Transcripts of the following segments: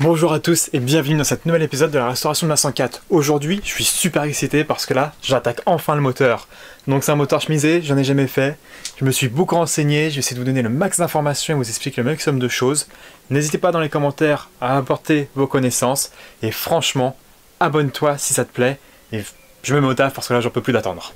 Bonjour à tous et bienvenue dans cet nouvel épisode de la restauration de la 104. Aujourd'hui, je suis super excité parce que là, j'attaque enfin le moteur. Donc c'est un moteur chemisé, j'en ai jamais fait. Je me suis beaucoup renseigné, je vais essayer de vous donner le max d'informations et vous expliquer le maximum de choses. N'hésitez pas dans les commentaires à apporter vos connaissances et franchement, abonne-toi si ça te plaît et je me mets au taf parce que là, j'en peux plus d'attendre.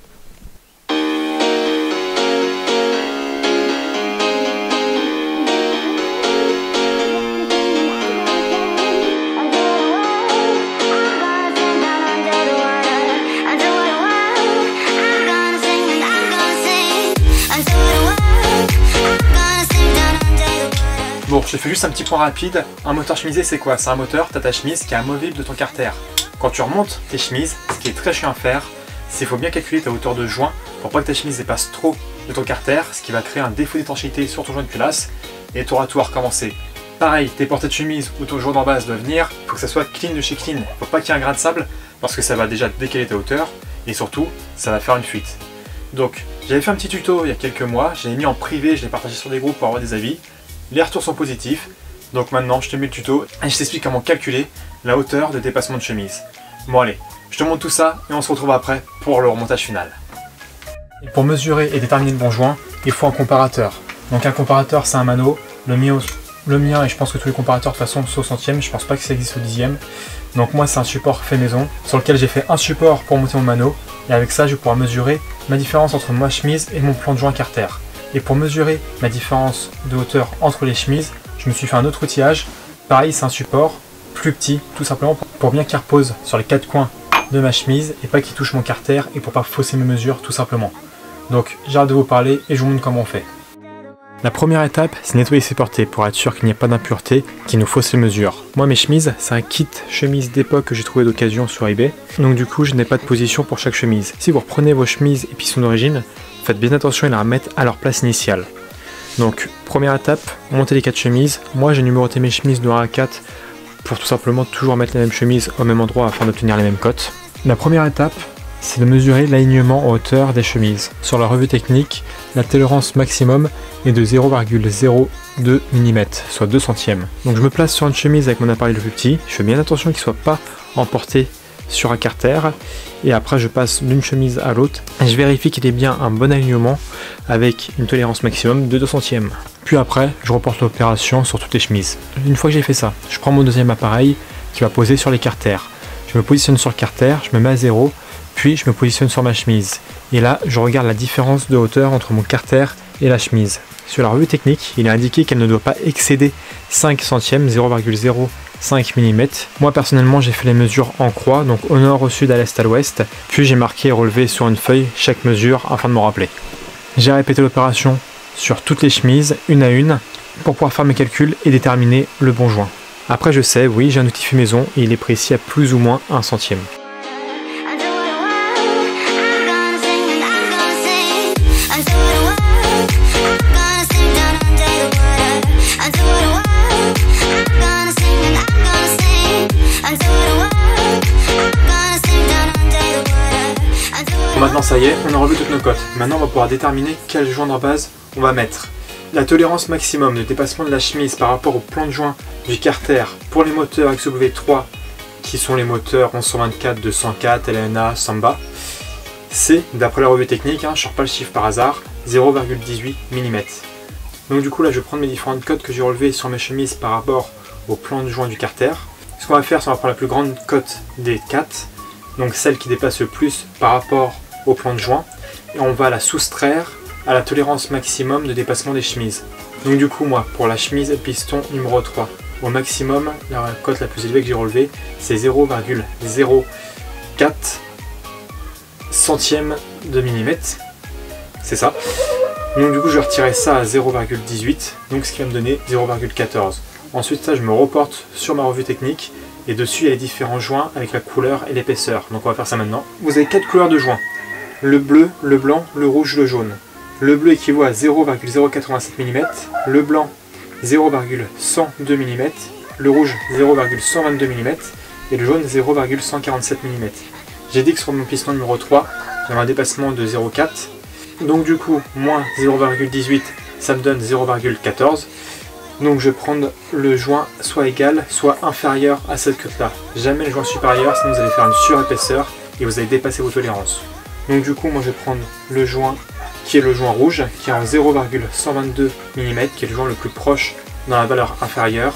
Bon, je te fais juste un petit point rapide. Un moteur chemisé, c'est quoi? C'est un moteur, t'as ta chemise qui est amovible de ton carter. Quand tu remontes tes chemises, ce qui est très chiant à faire, c'est qu'il faut bien calculer ta hauteur de joint pour pas que ta chemise dépasse trop de ton carter, ce qui va créer un défaut d'étanchéité sur ton joint de culasse et tu auras tout à recommencer. Pareil, tes portées de chemise ou ton joint d'en base doit venir, il faut que ça soit clean de chez clean. Faut pas qu'il y ait un grain de sable parce que ça va déjà décaler ta hauteur et surtout, ça va faire une fuite. Donc, j'avais fait un petit tuto il y a quelques mois, je l'ai mis en privé, je l'ai partagé sur des groupes pour avoir des avis. Les retours sont positifs, donc maintenant je te mets le tuto et je t'explique comment calculer la hauteur de dépassement de chemise. Bon allez, je te montre tout ça et on se retrouve après pour le remontage final. Et pour mesurer et déterminer le bon joint, il faut un comparateur. Donc un comparateur c'est un mano, le mien et je pense que tous les comparateurs de toute façon sont au centième, je pense pas que ça existe au dixième. Donc moi c'est un support fait maison sur lequel j'ai fait un support pour monter mon mano et avec ça je vais pouvoir mesurer ma différence entre ma chemise et mon plan de joint carter. Et pour mesurer ma différence de hauteur entre les chemises, je me suis fait un autre outillage. Pareil, c'est un support plus petit, tout simplement pour bien qu'il repose sur les quatre coins de ma chemise et pas qu'il touche mon carter et pour pas fausser mes mesures, tout simplement. Donc j'arrête de vous parler et je vous montre comment on fait. La première étape, c'est nettoyer ses portées pour être sûr qu'il n'y ait pas d'impureté qui nous fausse les mesures. Moi, mes chemises, c'est un kit chemise d'époque que j'ai trouvé d'occasion sur eBay. Donc du coup, je n'ai pas de position pour chaque chemise. Si vous reprenez vos chemises et pistons d'origine, faites bien attention à les remettre à leur place initiale. Donc, première étape, monter les 4 chemises. Moi, j'ai numéroté mes chemises de 1 à 4 pour tout simplement toujours mettre les mêmes chemises au même endroit afin d'obtenir les mêmes cotes. La première étape, c'est de mesurer l'alignement en hauteur des chemises. Sur la revue technique, la tolérance maximum est de 0,02 mm, soit 2 centièmes. Donc je me place sur une chemise avec mon appareil le plus petit, je fais bien attention qu'il ne soit pas emporté sur un carter, et après je passe d'une chemise à l'autre, et je vérifie qu'il ait bien un bon alignement avec une tolérance maximum de 2 centièmes. Puis après, je reporte l'opération sur toutes les chemises. Une fois que j'ai fait ça, je prends mon deuxième appareil qui va poser sur les carters. Je me positionne sur le carter, je me mets à 0, puis je me positionne sur ma chemise. Et là, je regarde la différence de hauteur entre mon carter et la chemise. Sur la revue technique, il est indiqué qu'elle ne doit pas excéder 5 centièmes, 0,05 mm. Moi personnellement, j'ai fait les mesures en croix, donc au nord, au sud, à l'est, à l'ouest. Puis j'ai marqué et relevé sur une feuille chaque mesure afin de me rappeler. J'ai répété l'opération sur toutes les chemises, une à une, pour pouvoir faire mes calculs et déterminer le bon joint. Après, je sais, oui, j'ai un outil fait maison et il est précis à plus ou moins 1 centième. Maintenant ça y est, on a revu toutes nos cotes. Maintenant on va pouvoir déterminer quel joint de base on va mettre. La tolérance maximum de dépassement de la chemise par rapport au plan de joint du carter pour les moteurs XW3 qui sont les moteurs 1124, 204, LNA, Samba, c'est, d'après la revue technique, je ne sors pas le chiffre par hasard, 0,18 mm. Donc du coup là je vais prendre mes différentes cotes que j'ai relevées sur mes chemises par rapport au plan de joint du carter. Ce qu'on va faire, c'est qu'on va prendre la plus grande cote des 4, donc celle qui dépasse le plus par rapport au plan de joint, et on va la soustraire à la tolérance maximum de dépassement des chemises. Donc du coup moi, pour la chemise et piston numéro 3, au maximum, la cote la plus élevée que j'ai relevée, c'est 0,04 centièmes de millimètre, c'est ça. Donc du coup je vais retirer ça à 0,18, donc ce qui va me donner 0,14. Ensuite ça je me reporte sur ma revue technique, et dessus il y a les différents joints avec la couleur et l'épaisseur. Donc on va faire ça maintenant. Vous avez 4 couleurs de joints. Le bleu, le blanc, le rouge, le jaune. Le bleu équivaut à 0,087 mm, le blanc 0,102 mm, le rouge 0,122 mm et le jaune 0,147 mm. J'ai dit que sur mon piston numéro 3, j'avais un dépassement de 0,4. Donc du coup, moins 0,18, ça me donne 0,14. Donc je vais prendre le joint soit égal, soit inférieur à cette queue là. Jamais le joint supérieur, sinon vous allez faire une surépaisseur et vous allez dépasser vos tolérances. Donc du coup, moi je vais prendre le joint qui est le joint rouge, qui est en 0,122 mm, qui est le joint le plus proche dans la valeur inférieure,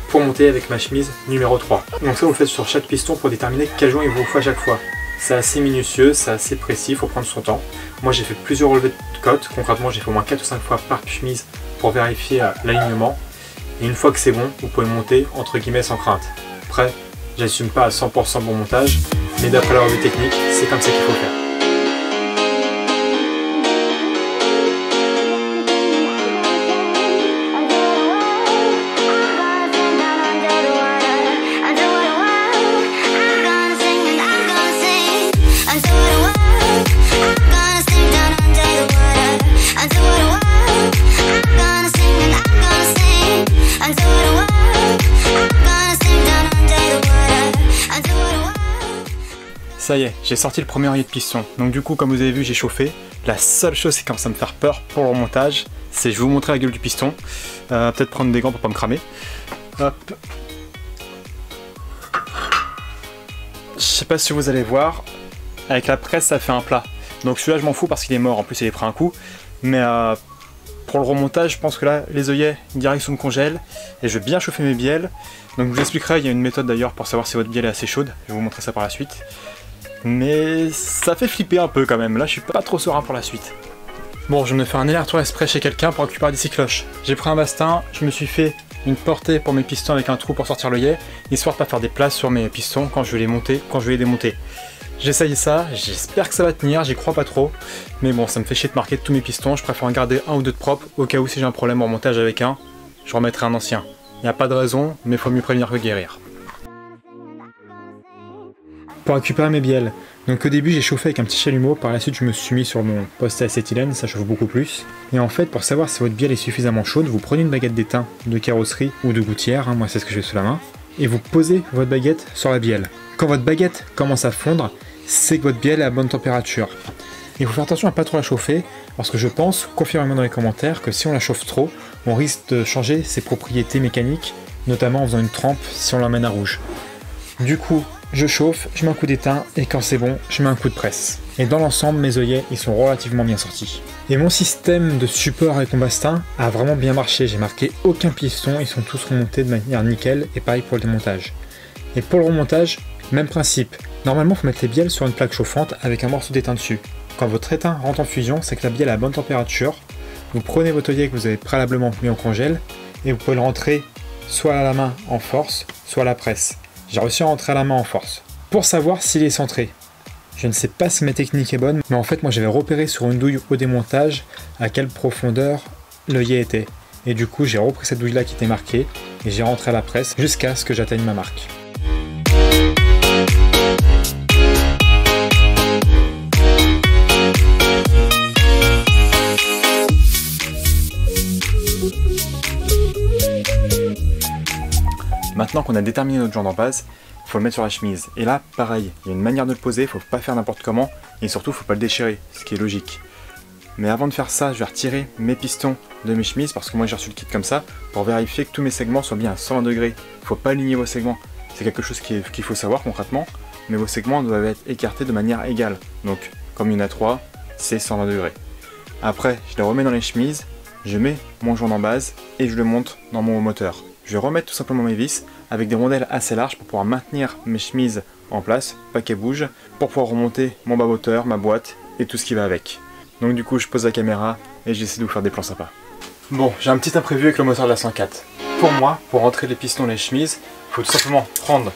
pour monter avec ma chemise numéro 3. Donc ça vous le faites sur chaque piston pour déterminer quel joint il vous faut à chaque fois. C'est assez minutieux, c'est assez précis, il faut prendre son temps. Moi j'ai fait plusieurs relevés de côte, concrètement j'ai fait au moins 4 ou 5 fois par chemise pour vérifier l'alignement. Et une fois que c'est bon, vous pouvez monter entre guillemets sans crainte. Après, j'assume pas à 100% bon montage, mais d'après la revue technique, c'est comme ça qu'il faut faire. Ça y est, j'ai sorti le premier oreiller de piston. Donc du coup, comme vous avez vu, j'ai chauffé. La seule chose qui commence à me faire peur pour le remontage, c'est je vais vous montrer la gueule du piston. Peut-être prendre des gants pour pas me cramer. Hop. Je sais pas si vous allez voir, avec la presse ça fait un plat. Donc celui-là je m'en fous parce qu'il est mort, en plus il est pris un coup. Mais pour le remontage, je pense que là, les œillets, direct sous me congèle. Et je vais bien chauffer mes bielles. Donc je vous expliquerai, il y a une méthode d'ailleurs pour savoir si votre bielle est assez chaude. Je vais vous montrer ça par la suite. Mais ça fait flipper un peu quand même, là je suis pas trop serein pour la suite. Bon, je me fais un aller-retour express chez quelqu'un pour récupérer des cycloches. J'ai pris un bastin, je me suis fait une portée pour mes pistons avec un trou pour sortir l'œillet, histoire de pas faire des places sur mes pistons quand je vais les monter, quand je vais les démonter. J'essaye ça, j'espère que ça va tenir, j'y crois pas trop. Mais bon, ça me fait chier de marquer tous mes pistons, je préfère en garder un ou deux de propres, au cas où si j'ai un problème en montage avec un, je remettrai un ancien. Il n'y a pas de raison, mais faut mieux prévenir que guérir. Pour récupérer mes bielles, donc au début j'ai chauffé avec un petit chalumeau, par la suite je me suis mis sur mon poste à acétylène, ça chauffe beaucoup plus. Et en fait, pour savoir si votre bielle est suffisamment chaude, vous prenez une baguette d'étain de carrosserie ou de gouttière, moi c'est ce que j'ai sous la main, et vous posez votre baguette sur la bielle. Quand votre baguette commence à fondre, c'est que votre bielle est à bonne température. Il faut faire attention à pas trop la chauffer, parce que je pense, confirmez-moi dans les commentaires, que si on la chauffe trop, on risque de changer ses propriétés mécaniques, notamment en faisant une trempe si on l'emmène à rouge. Du coup, je chauffe, je mets un coup d'étain, et quand c'est bon, je mets un coup de presse. Et dans l'ensemble, mes œillets, ils sont relativement bien sortis. Et mon système de support avec mon bastin a vraiment bien marché, j'ai marqué aucun piston, ils sont tous remontés de manière nickel, et pareil pour le démontage. Et pour le remontage, même principe. Normalement, il faut mettre les bielles sur une plaque chauffante avec un morceau d'étain dessus. Quand votre étain rentre en fusion, c'est que la bielle est à bonne température. Vous prenez votre œillet que vous avez préalablement mis en congèle, et vous pouvez le rentrer soit à la main en force, soit à la presse. J'ai réussi à rentrer à la main en force. Pour savoir s'il est centré, je ne sais pas si ma technique est bonne, mais en fait moi j'avais repéré sur une douille au démontage à quelle profondeur l'œillet était. Et du coup j'ai repris cette douille là qui était marquée, et j'ai rentré à la presse jusqu'à ce que j'atteigne ma marque. Maintenant qu'on a déterminé notre joint en base, il faut le mettre sur la chemise. Et là, pareil, il y a une manière de le poser, il ne faut pas faire n'importe comment, et surtout, il ne faut pas le déchirer, ce qui est logique. Mais avant de faire ça, je vais retirer mes pistons de mes chemises, parce que moi j'ai reçu le kit comme ça, pour vérifier que tous mes segments soient bien à 120 degrés. Il ne faut pas aligner vos segments, c'est quelque chose qu'il faut savoir concrètement, mais vos segments doivent être écartés de manière égale. Donc, comme il y en a 3, c'est 120 degrés. Après, je les remets dans les chemises, je mets mon joint en base, et je le monte dans mon moteur. Je vais remettre tout simplement mes vis avec des rondelles assez larges pour pouvoir maintenir mes chemises en place, pas qu'elles bougent, pour pouvoir remonter mon bas-moteur, ma boîte et tout ce qui va avec. Donc du coup je pose la caméra et j'essaie de vous faire des plans sympas. Bon, j'ai un petit imprévu avec le moteur de la 104. Pour moi, pour rentrer les pistons dans les chemises, il faut tout simplement prendre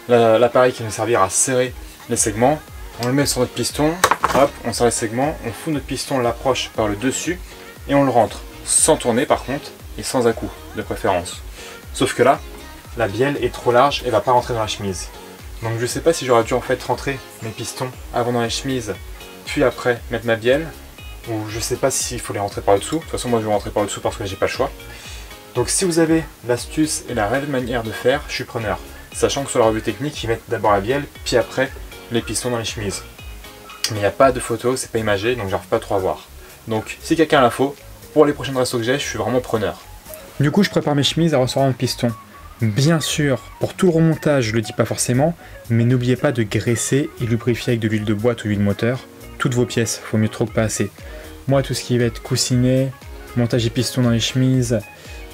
l'appareil qui va nous servir à serrer les segments, on le met sur notre piston, hop, on serre les segments, on fout notre piston, on l'approche par le dessus et on le rentre, sans tourner par contre et sans à-coup de préférence. Sauf que là, la bielle est trop large et va pas rentrer dans la chemise. Donc je sais pas si j'aurais dû en fait rentrer mes pistons avant dans les chemises, puis après mettre ma bielle, ou je sais pas s'il faut les rentrer par le dessous. De toute façon moi je vais rentrer par le dessous parce que j'ai pas le choix. Donc si vous avez l'astuce et la réelle manière de faire, je suis preneur. Sachant que sur la revue technique, ils mettent d'abord la bielle, puis après les pistons dans les chemises. Mais il n'y a pas de photo, c'est pas imagé, donc j'arrive pas trop à voir. Donc si quelqu'un a l'info, pour les prochaines restos que j'ai, je suis vraiment preneur. Du coup, je prépare mes chemises à recevoir mon piston. Bien sûr, pour tout le remontage, je le dis pas forcément, mais n'oubliez pas de graisser et lubrifier avec de l'huile de boîte ou l'huile moteur toutes vos pièces, faut mieux trop que pas assez. Moi, tout ce qui va être coussinet, montage et piston dans les chemises,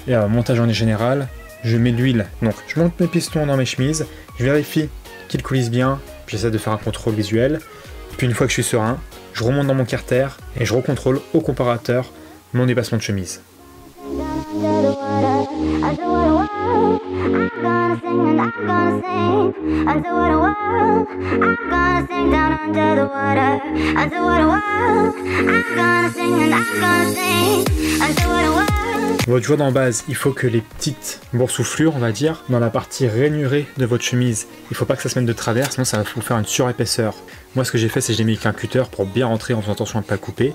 et montage en général, je mets de l'huile. Donc, je monte mes pistons dans mes chemises, je vérifie qu'ils coulissent bien, j'essaie de faire un contrôle visuel, puis une fois que je suis serein, je remonte dans mon carter et je recontrôle au comparateur mon dépassement de chemise. Votre joint en base, il faut que les petites boursouflures, on va dire, dans la partie rainurée de votre chemise, il ne faut pas que ça se mette de travers, sinon ça va vous faire une surépaisseur. Moi, ce que j'ai fait, c'est que j'ai mis avec un cutter pour bien rentrer en faisant attention à ne pas couper.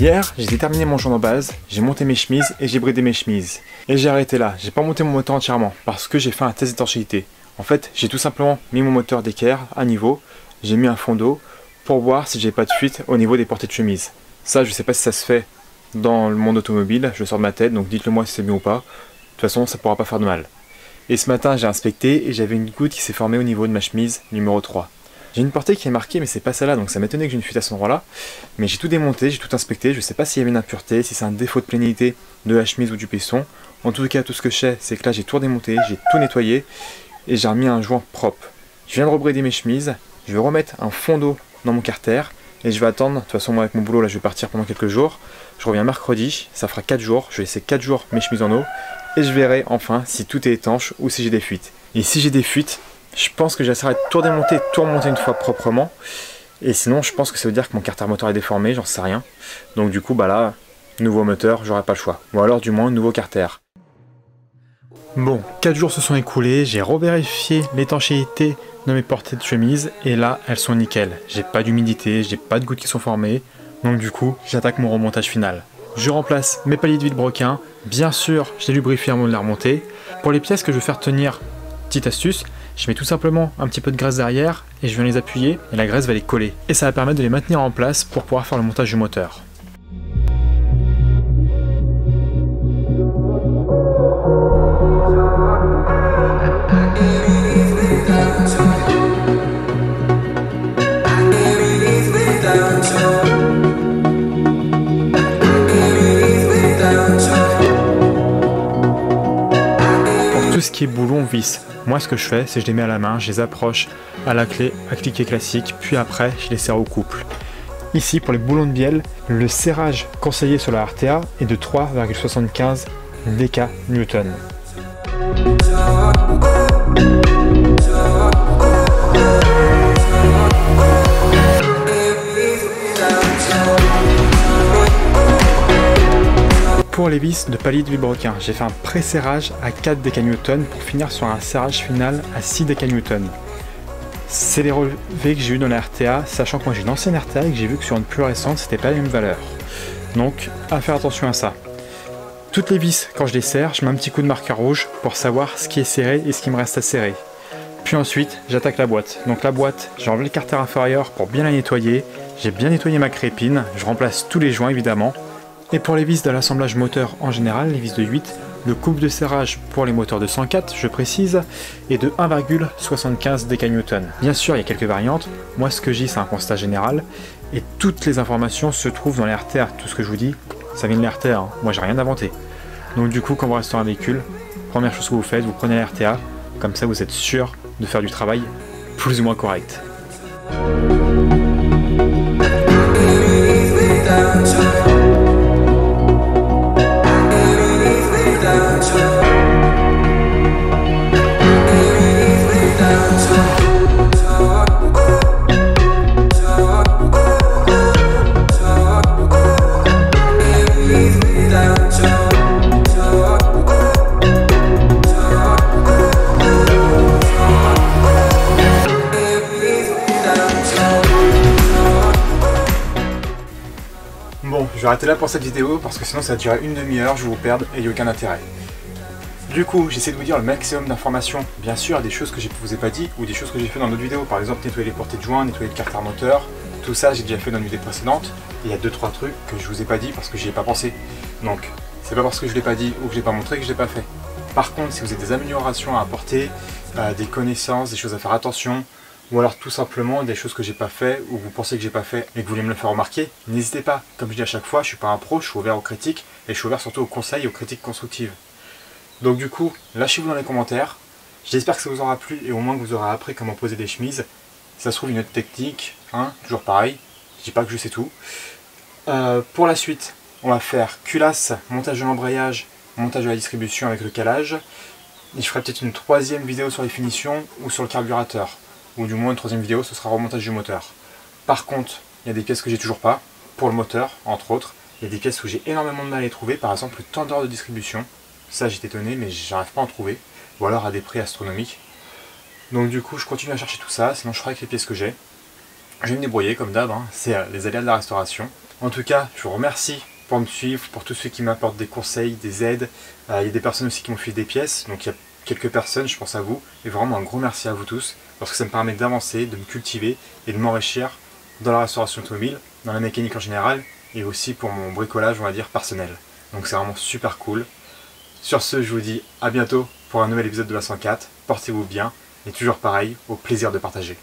Hier, j'ai terminé mon joint de base, j'ai monté mes chemises et j'ai bridé mes chemises. Et j'ai arrêté là, j'ai pas monté mon moteur entièrement parce que j'ai fait un test d'étanchéité. En fait, j'ai tout simplement mis mon moteur d'équerre à niveau, j'ai mis un fond d'eau pour voir si j'ai pas de fuite au niveau des portées de chemise. Ça, je sais pas si ça se fait dans le monde automobile, je le sors de ma tête, donc dites-le moi si c'est bien ou pas. De toute façon, ça pourra pas faire de mal. Et ce matin, j'ai inspecté et j'avais une goutte qui s'est formée au niveau de ma chemise numéro 3. J'ai une portée qui est marquée mais c'est pas celle-là, donc ça m'étonnait que j'ai une fuite à cet endroit-là. Mais j'ai tout démonté, j'ai tout inspecté, je sais pas s'il y avait une impureté, si c'est un défaut de plénité de la chemise ou du piston. En tout cas, tout ce que je sais, c'est que là j'ai tout démonté, j'ai tout nettoyé et j'ai remis un joint propre. Je viens de rebrider mes chemises, je vais remettre un fond d'eau dans mon carter et je vais attendre. De toute façon, moi avec mon boulot là je vais partir pendant quelques jours. Je reviens mercredi, ça fera 4 jours, je vais laisser 4 jours mes chemises en eau et je verrai enfin si tout est étanche ou si j'ai des fuites. Et si j'ai des fuites, je pense que j'essaierai de tout démonter, tout remonter une fois proprement. Et sinon, je pense que ça veut dire que mon carter moteur est déformé, j'en sais rien. Donc du coup, bah là, nouveau moteur, j'aurai pas le choix. Ou alors du moins, nouveau carter. Bon, 4 jours se sont écoulés, j'ai revérifié l'étanchéité de mes portées de chemise. Et là, elles sont nickel. J'ai pas d'humidité, j'ai pas de gouttes qui sont formées. Donc du coup, j'attaque mon remontage final. Je remplace mes paliers de vilebrequin. Bien sûr, je les lubrifie avant de les remonter. Pour les pièces que je vais faire tenir, petite astuce, je mets tout simplement un petit peu de graisse derrière et je viens les appuyer et la graisse va les coller. Et ça va permettre de les maintenir en place pour pouvoir faire le montage du moteur. Tout ce qui est boulon, vis, moi ce que je fais, c'est que je les mets à la main, je les approche à la clé, à cliquer classique, puis après je les serre au couple. Ici pour les boulons de bielle, le serrage conseillé sur la RTA est de 3,75 dk-Newton. Pour les vis de palier de vilebrequin, j'ai fait un pré-serrage à 4 dk-Newton pour finir sur un serrage final à 6 dk-Newton. C'est les relevés que j'ai eu dans la RTA, sachant que moi j'ai une ancienne RTA et que j'ai vu que sur une plus récente, c'était pas la même valeur. Donc, à faire attention à ça. Toutes les vis, quand je les serre, je mets un petit coup de marqueur rouge pour savoir ce qui est serré et ce qui me reste à serrer. Puis ensuite, j'attaque la boîte. Donc la boîte, j'ai enlevé le carter inférieur pour bien la nettoyer. J'ai bien nettoyé ma crépine, je remplace tous les joints évidemment. Et pour les vis de l'assemblage moteur en général, les vis de 8, le couple de serrage pour les moteurs de 104, je précise, est de 1,75 dk-Newton. Bien sûr, il y a quelques variantes. Moi, ce que j'ai, c'est un constat général. Et toutes les informations se trouvent dans les RTA. Tout ce que je vous dis, ça vient de les RTA. Hein. Moi, j'ai rien inventé. Donc du coup, quand vous restez dans un véhicule, première chose que vous faites, vous prenez la RTA, comme ça vous êtes sûr de faire du travail plus ou moins correct. Bon, je vais arrêter là pour cette vidéo parce que sinon ça va durer une demi-heure, je vais vous perdre et il n'y a aucun intérêt. Du coup, j'essaie de vous dire le maximum d'informations. Bien sûr, il y a des choses que je ne vous ai pas dit ou des choses que j'ai fait dans d'autres vidéos. Par exemple, nettoyer les portées de joint, nettoyer le carter moteur. Tout ça, j'ai déjà fait dans une vidéo précédente. Et il y a 2-3 trucs que je vous ai pas dit parce que j'y ai pas pensé. Donc, c'est pas parce que je l'ai pas dit ou que je l'ai pas montré que je l'ai pas fait. Par contre, si vous avez des améliorations à apporter, des connaissances, des choses à faire attention, ou alors tout simplement des choses que j'ai pas fait ou vous pensez que j'ai pas fait et que vous voulez me le faire remarquer, n'hésitez pas. Comme je dis à chaque fois, je suis pas un pro, je suis ouvert aux critiques et je suis ouvert surtout aux conseils et aux critiques constructives. Donc du coup, lâchez-vous dans les commentaires. J'espère que ça vous aura plu et au moins que vous aurez appris comment poser des chemises. Ça se trouve une autre technique, hein, toujours pareil. Je dis pas que je sais tout. Pour la suite, on va faire culasse, montage de l'embrayage, montage de la distribution avec le calage. Et je ferai peut-être une troisième vidéo sur les finitions ou sur le carburateur. Ou du moins une troisième vidéo, ce sera remontage du moteur. Par contre, il y a des pièces que j'ai toujours pas, pour le moteur, entre autres. Il y a des pièces où j'ai énormément de mal à les trouver, par exemple le tendeur de distribution. Ça j'étais étonné, mais j'arrive pas à en trouver. Ou alors à des prix astronomiques. Donc du coup, je continue à chercher tout ça, sinon je ferai avec les pièces que j'ai. Je vais me débrouiller comme d'hab, hein. C'est les aléas de la restauration. En tout cas, je vous remercie pour me suivre, pour tous ceux qui m'apportent des conseils, des aides. Il y a des personnes aussi qui m'ont filé des pièces, donc il y a quelques personnes, je pense à vous. Et vraiment un gros merci à vous tous, parce que ça me permet d'avancer, de me cultiver et de m'enrichir dans la restauration automobile, dans la mécanique en général, et aussi pour mon bricolage, on va dire, personnel. Donc c'est vraiment super cool. Sur ce, je vous dis à bientôt pour un nouvel épisode de la 104. Portez-vous bien et toujours pareil, au plaisir de partager.